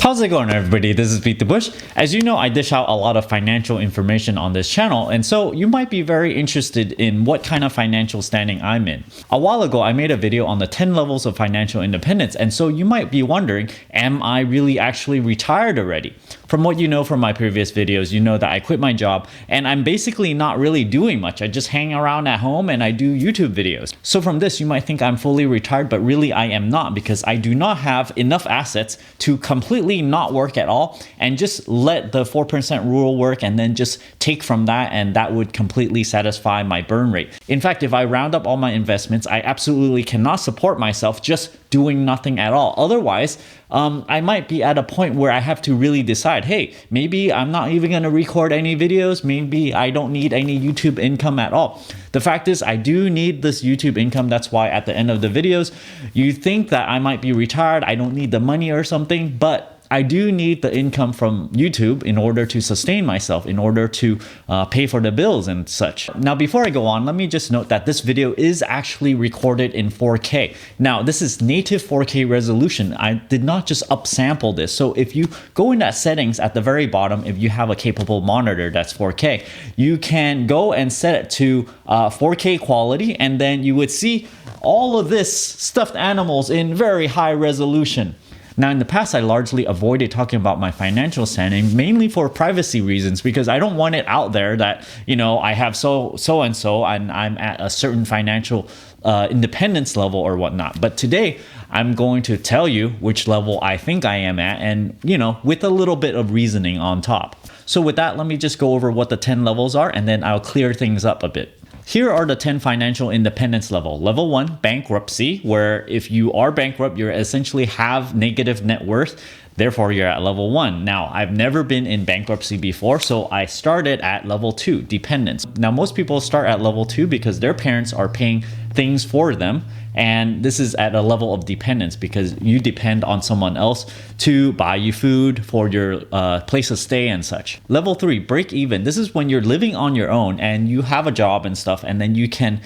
How's it going, everybody? This is BeatTheBush. As you know, I dish out a lot of financial information on this channel, and so you might be very interested in what kind of financial standing I'm in. A while ago, I made a video on the 10 levels of financial independence, and so you might be wondering, am I really actually retired already? From what you know from my previous videos, you know that I quit my job and I'm basically not really doing much. I just hang around at home and I do YouTube videos. So from this, you might think I'm fully retired, but really I am not, because I do not have enough assets to completely not work at all and just let the 4% rule work and then just take from that, and that would completely satisfy my burn rate. In fact, if I round up all my investments, I absolutely cannot support myself just doing nothing at all. Otherwise, I might be at a point where I have to really decide, hey, maybe I'm not even going to record any videos. Maybe I don't need any YouTube income at all. The fact is, I do need this YouTube income. That's why at the end of the videos, you think that I might be retired. I don't need the money or something, but I do need the income from YouTube in order to sustain myself, in order to pay for the bills and such. Now, before I go on, let me just note that this video is actually recorded in 4K. Now, this is native 4K resolution. I did not just upsample this. So if you go in that settings at the very bottom, if you have a capable monitor that's 4K, you can go and set it to 4K quality, and then you would see all of this stuffed animals in very high resolution. Now, in the past, I largely avoided talking about my financial standing, mainly for privacy reasons, because I don't want it out there that, you know, I have so-and-so and I'm at a certain financial independence level or whatnot. But today, I'm going to tell you which level I think I am at, and, you know, with a little bit of reasoning on top. So with that, let me just go over what the 10 levels are, and then I'll clear things up a bit. Here are the 10 financial independence level. Level 1, bankruptcy, where if you are bankrupt, you essentially have negative net worth. Therefore, you're at level 1. Now, I've never been in bankruptcy before, so I started at level 2, dependence. Now, most people start at level 2 because their parents are paying things for them. And this is at a level of dependence because you depend on someone else to buy you food for your place of stay and such. Level 3, break even. This is when you're living on your own and you have a job and stuff, and then you can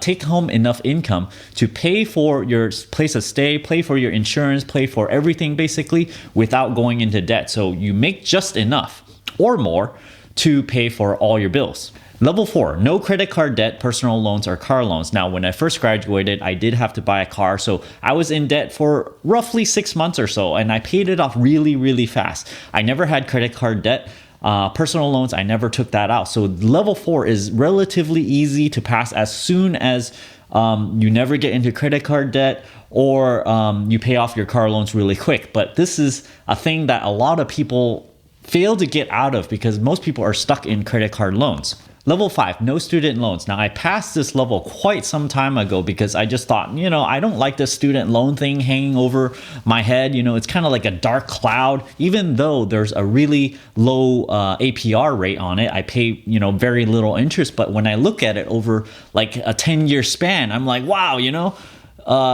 take home enough income to pay for your place of stay, pay for your insurance, pay for everything basically without going into debt. So you make just enough or more to pay for all your bills. Level 4, no credit card debt, personal loans, or car loans. Now, when I first graduated, I did have to buy a car, so I was in debt for roughly 6 months or so, and I paid it off really, really fast. I never had credit card debt. Personal loans, I never took that out. So level 4 is relatively easy to pass as soon as you never get into credit card debt, or you pay off your car loans really quick. But this is a thing that a lot of people fail to get out of because most people are stuck in credit card loans. Level 5, no student loans. Now, I passed this level quite some time ago because I just thought, you know, I don't like the student loan thing hanging over my head. You know, it's kind of like a dark cloud. Even though there's a really low APR rate on it, I pay, you know, very little interest. But when I look at it over like a 10-year span, I'm like, wow, you know,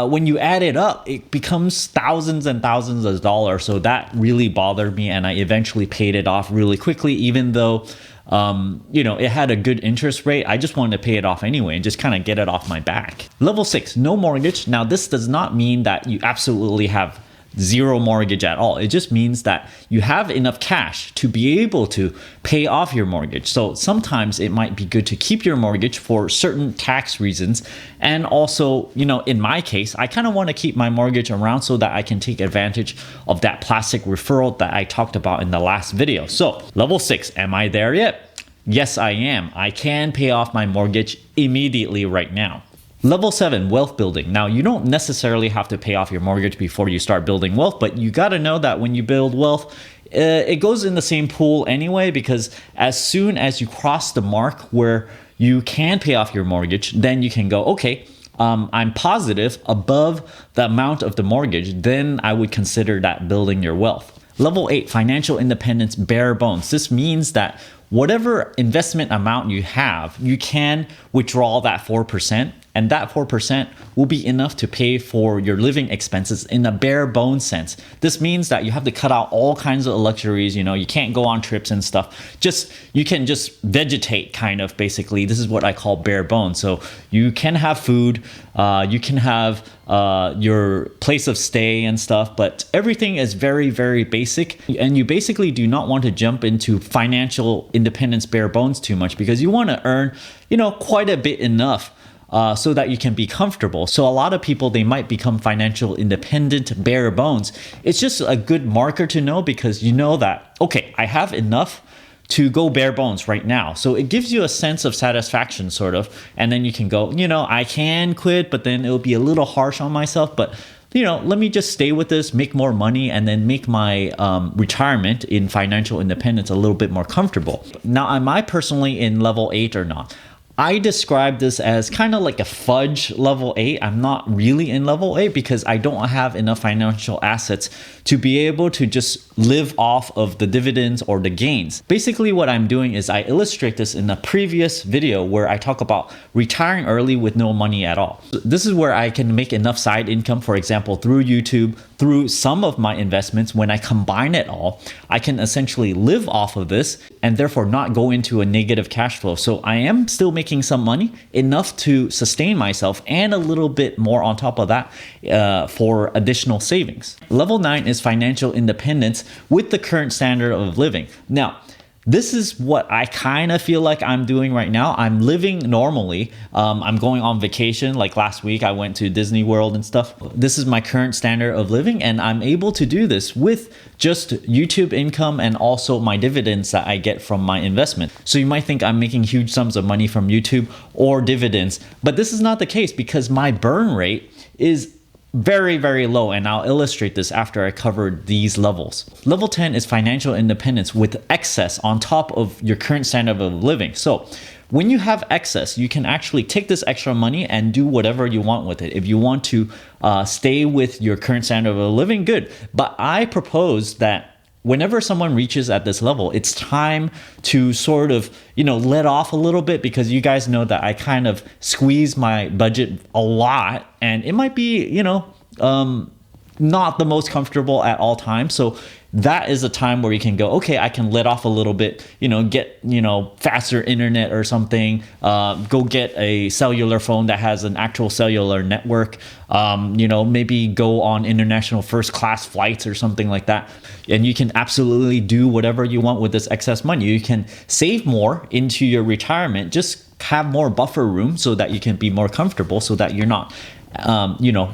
when you add it up, it becomes thousands and thousands of dollars. So that really bothered me, and I eventually paid it off really quickly, even though you know, it had a good interest rate. I just wanted to pay it off anyway and just kind of get it off my back. Level 6, no mortgage. Now, this does not mean that you absolutely have zero mortgage at all. It just means that you have enough cash to be able to pay off your mortgage. So sometimes it might be good to keep your mortgage for certain tax reasons. And also, you know, in my case, I kind of want to keep my mortgage around so that I can take advantage of that plastic referral that I talked about in the last video. So level 6, am I there yet? Yes, I am. I can pay off my mortgage immediately right now. Level 7, wealth building. Now, you don't necessarily have to pay off your mortgage before you start building wealth, but you got to know that when you build wealth, it goes in the same pool anyway, because as soon as you cross the mark where you can pay off your mortgage, then you can go, okay, I'm positive above the amount of the mortgage, then I would consider that building your wealth. Level 8, financial independence, bare bones. This means that whatever investment amount you have, you can withdraw that 4%. and that 4% will be enough to pay for your living expenses in a bare bones sense. This means that you have to cut out all kinds of luxuries. You can't go on trips and stuff. You can just vegetate, kind of, basically. This is what I call bare bones. So you can have food, you can have your place of stay and stuff, but everything is very, very basic. And you basically do not want to jump into financial independence bare bones too much, because you want to earn, quite a bit enough so that you can be comfortable. So a lot of people, they might become financial independent bare bones. It's just a good marker to know, because you know that, okay, I have enough to go bare bones right now. So it gives you a sense of satisfaction, sort of. And then you can go, I can quit, but then it'll be a little harsh on myself. But let me just stay with this, make more money, and then make my retirement in financial independence a little bit more comfortable. Now, am I personally in level 8 or not? I describe this as kind of like a fudge level 8. I'm not really in level 8 because I don't have enough financial assets to be able to just live off of the dividends or the gains. Basically, what I'm doing is I illustrate this in a previous video where I talk about retiring early with no money at all. This is where I can make enough side income, for example, through YouTube, through some of my investments. When I combine it all, I can essentially live off of this and therefore not go into a negative cash flow. So I am still making some money, enough to sustain myself, and a little bit more on top of that for additional savings. Level 9 is financial independence with the current standard of living. Now, this is what I kind of feel like I'm doing right now. I'm living normally. I'm going on vacation. Like last week, I went to Disney World and stuff. This is my current standard of living, and I'm able to do this with just YouTube income and also my dividends that I get from my investment. So you might think I'm making huge sums of money from YouTube or dividends, but this is not the case, because my burn rate is very, very low, and I'll illustrate this after I cover these levels. Level 10 is financial independence with excess on top of your current standard of living. So when you have excess, you can actually take this extra money and do whatever you want with it. If you want to stay with your current standard of living, good. But I propose that whenever someone reaches at this level, it's time to sort of, let off a little bit, because you guys know that I kind of squeeze my budget a lot, and it might be, not the most comfortable at all times. So that is a time where you can go, okay, I can let off a little bit, get, faster internet or something, go get a cellular phone that has an actual cellular network, maybe go on international first class flights or something like that. And you can absolutely do whatever you want with this excess money. You can save more into your retirement, just have more buffer room so that you can be more comfortable, so that you're not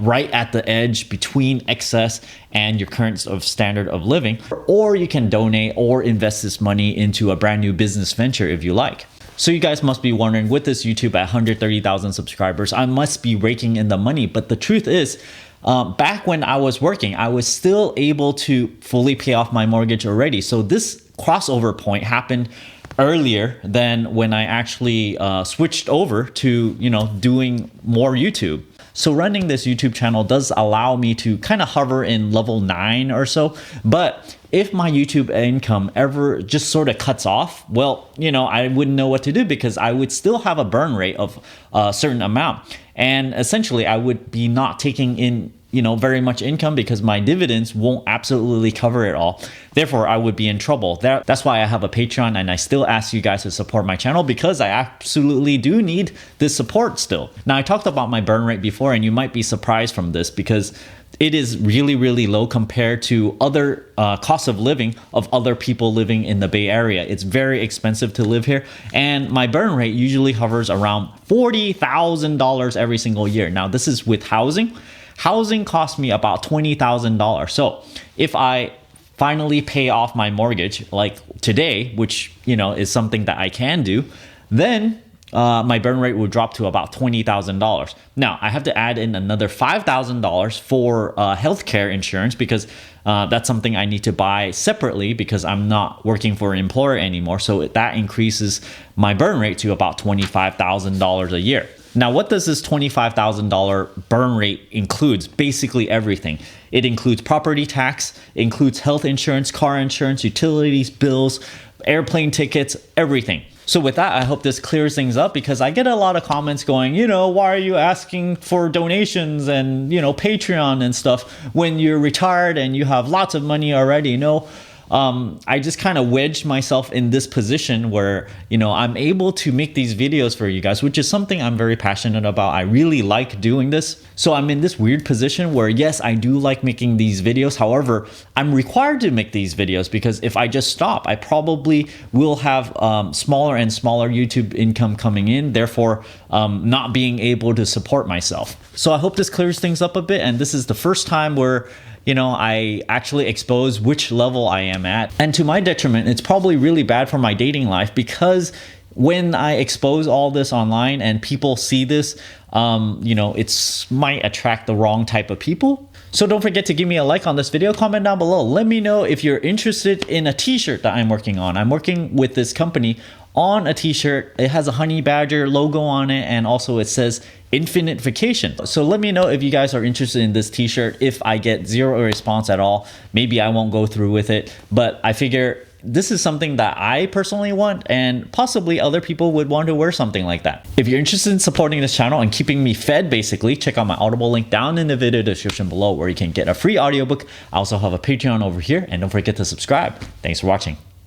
right at the edge between excess and your current standard of living. Or you can donate or invest this money into a brand new business venture if you like. So you guys must be wondering, with this YouTube at 130,000 subscribers, I must be raking in the money. But the truth is, back when I was working, I was still able to fully pay off my mortgage already. So this crossover point happened earlier than when I actually switched over to, doing more YouTube. So running this YouTube channel does allow me to kind of hover in level 9 or so. But if my YouTube income ever just sort of cuts off, well, I wouldn't know what to do, because I would still have a burn rate of a certain amount. And essentially, I would be not taking in very much income, because my dividends won't absolutely cover it all. Therefore, I would be in trouble. That's why I have a Patreon, and I still ask you guys to support my channel, because I absolutely do need this support still. Now, I talked about my burn rate before, and you might be surprised from this, because it is really, really low compared to other costs of living of other people living in the Bay Area. It's very expensive to live here, and my burn rate usually hovers around $40,000 every single year. Now, this is with housing. Housing cost me about $20,000. So if I finally pay off my mortgage like today, which is something that I can do, then my burn rate will drop to about $20,000. Now, I have to add in another $5,000 for healthcare insurance, because that's something I need to buy separately, because I'm not working for an employer anymore. So that increases my burn rate to about $25,000 a year. Now, what does this $25,000 burn rate includes? Basically everything. It includes property tax, includes health insurance, car insurance, utilities, bills, airplane tickets, everything. So with that, I hope this clears things up, because I get a lot of comments going, you know, why are you asking for donations and, you know, Patreon and stuff when you're retired and you have lots of money already? You know, I just kind of wedged myself in this position where, you know, I'm able to make these videos for you guys, which is something I'm very passionate about. I really like doing this. So I'm in this weird position where, yes, I do like making these videos. However, I'm required to make these videos, because if I just stop, I probably will have smaller and smaller YouTube income coming in, therefore not being able to support myself. So I hope this clears things up a bit. And this is the first time where, you know, I actually expose which level I am at. And to my detriment, it's probably really bad for my dating life, because when I expose all this online and people see this, you know, it's might attract the wrong type of people. So don't forget to give me a like on this video, comment down below. Let me know if you're interested in a t-shirt that I'm working on. I'm working with this company on a t-shirt. It has a honey badger logo on it, and also it says infinite vacation. So let me know if you guys are interested in this t-shirt. If I get zero response at all, maybe I won't go through with it, but I figure this is something that I personally want, and possibly other people would want to wear something like that. If you're interested in supporting this channel and keeping me fed, basically, check out my Audible link down in the video description below, where you can get a free audiobook. I also have a Patreon over here, and don't forget to subscribe. Thanks for watching.